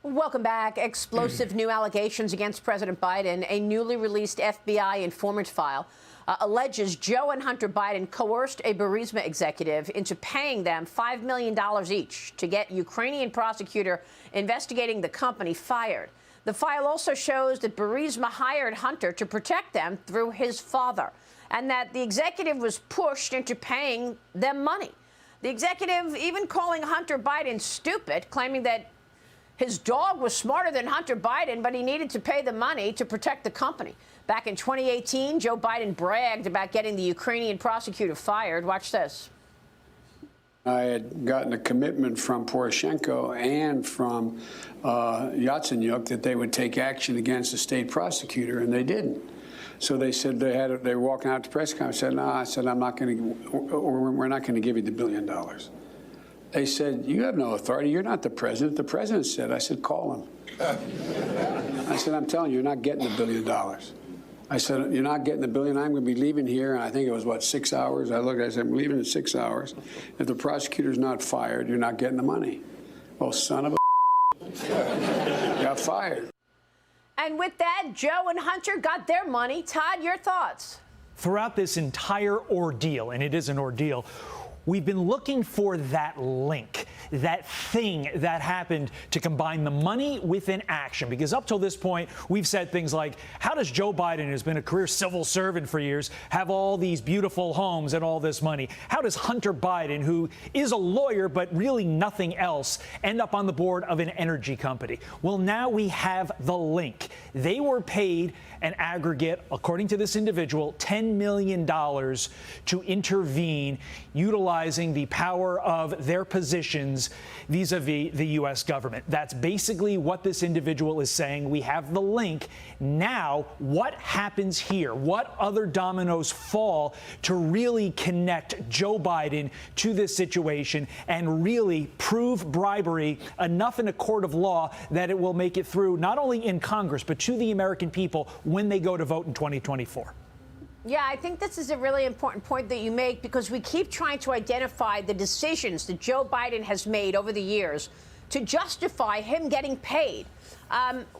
Welcome back. Explosive new allegations against President Biden. A newly released FBI informant file alleges Joe and Hunter Biden coerced a Burisma executive into paying them $5 million each to get Ukrainian prosecutor investigating the company fired. The file also shows that Burisma hired Hunter to protect them through his father, and that the executive was pushed into paying them money. The executive even calling Hunter Biden stupid, claiming that his dog was smarter than Hunter Biden, but he needed to pay the money to protect the company. Back in 2018, Joe Biden bragged about getting the Ukrainian prosecutor fired. Watch this. I had gotten a commitment from Poroshenko and from Yatsenyuk that they would take action against the state prosecutor, and they didn't. So they said they were walking out to press conference. I said, no, I said, I'm not going to, we're not going to give you the $1 billion. They said, you have no authority. You're not the president. The president said. I said, call him. I said, I'm telling you, you're not getting the $1 billion. I said, you're not getting the $1 billion. I'm going to be leaving here. And I think it was, what, 6 hours? I looked, I said, I'm leaving in 6 hours. If the prosecutor's not fired, you're not getting the money. Well, son of a got fired. And with that, Joe and Hunter got their money. Todd, your thoughts? Throughout this entire ordeal, and it is an ordeal, we've been looking for that link, that thing that happened to combine the money with an action. Because up till this point, we've said things like, how does Joe Biden, who's been a career civil servant for years, have all these beautiful homes and all this money? How does Hunter Biden, who is a lawyer but really nothing else, end up on the board of an energy company? Well, now we have the link. They were paid an aggregate, according to this individual, $10 million to intervene, utilizing the power of their positions vis-a-vis the U.S. government. That's basically what this individual is saying. We have the link. Now, what happens here? What other dominoes fall to really connect Joe Biden to this situation and really prove bribery enough in a court of law that it will make it through not only in Congress, but to the American people when they go to vote in 2024? Yeah, I think this is a really important point that you make, because we keep trying to identify the decisions that Joe Biden has made over the years to justify him getting paid.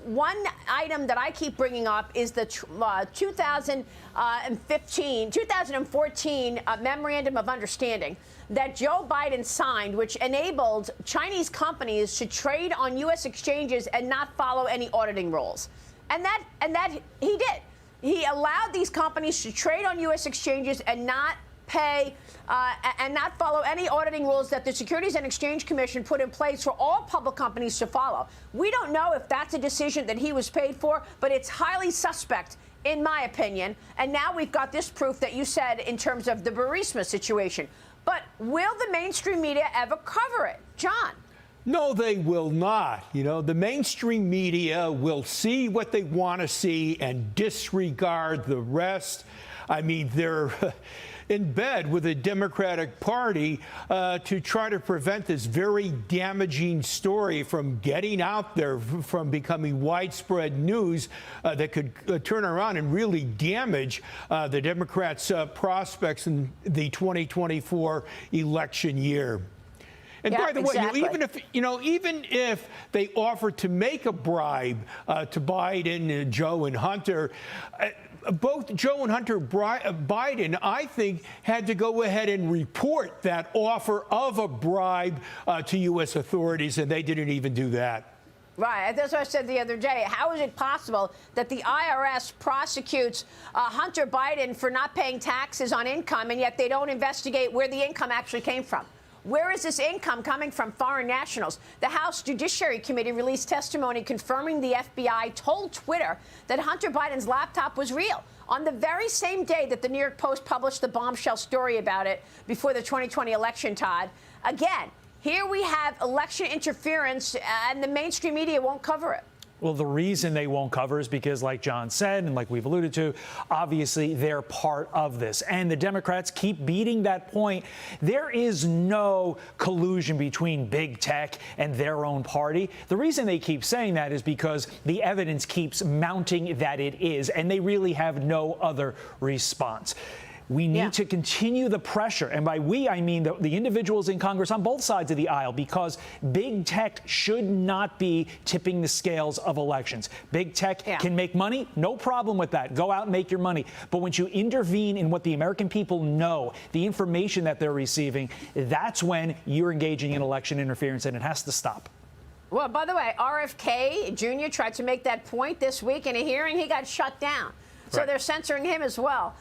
One item that I keep bringing up is the 2014 Memorandum of Understanding that Joe Biden signed, which enabled Chinese companies to trade on U.S. exchanges and not follow any auditing rules. And that he did. He allowed these companies to trade on U.S. exchanges and not pay and not follow any auditing rules that the Securities and Exchange Commission put in place for all public companies to follow. We don't know if that's a decision that he was paid for, but it's highly suspect, in my opinion. And now we've got this proof that you said in terms of the Burisma situation. But will the mainstream media ever cover it? John? No, they will not. You know, the mainstream media will see what they want to see and disregard the rest. I mean, they're in bed with the Democratic Party to try to prevent this very damaging story from getting out there, from becoming widespread news that could turn around and really damage the Democrats' prospects in the 2024 election year. And yeah, by the exactly. way, even if they offer to make a bribe to Biden, Joe and Hunter, both Joe and Hunter Biden, I think, had to go ahead and report that offer of a bribe to U.S. authorities, and they didn't even do that. Right. That's what I said the other day. How is it possible that the IRS prosecutes Hunter Biden for not paying taxes on income, and yet they don't investigate where the income actually came from? Where is this income coming from? Foreign nationals. The House Judiciary Committee released testimony confirming the FBI told Twitter that Hunter Biden's laptop was real on the very same day that the New York Post published the bombshell story about it before the 2020 election, Todd. Again, here we have election interference, and the mainstream media won't cover it. Well, the reason they won't cover is because, like John said, and like we've alluded to, obviously they're part of this. And the Democrats keep beating that point. There is no collusion between big tech and their own party. The reason they keep saying that is because the evidence keeps mounting that it is, and they really have no other response. We need Yeah. to continue the pressure. And by we, I mean the individuals in Congress on both sides of the aisle, because big tech should not be tipping the scales of elections. Big tech can make money. No problem with that. Go out and make your money. But once you intervene in what the American people know, the information that they're receiving, that's when you're engaging in election interference, and it has to stop. Well, by the way, RFK Jr. tried to make that point this week in a hearing. He got shut down. So Right. they're censoring him as well.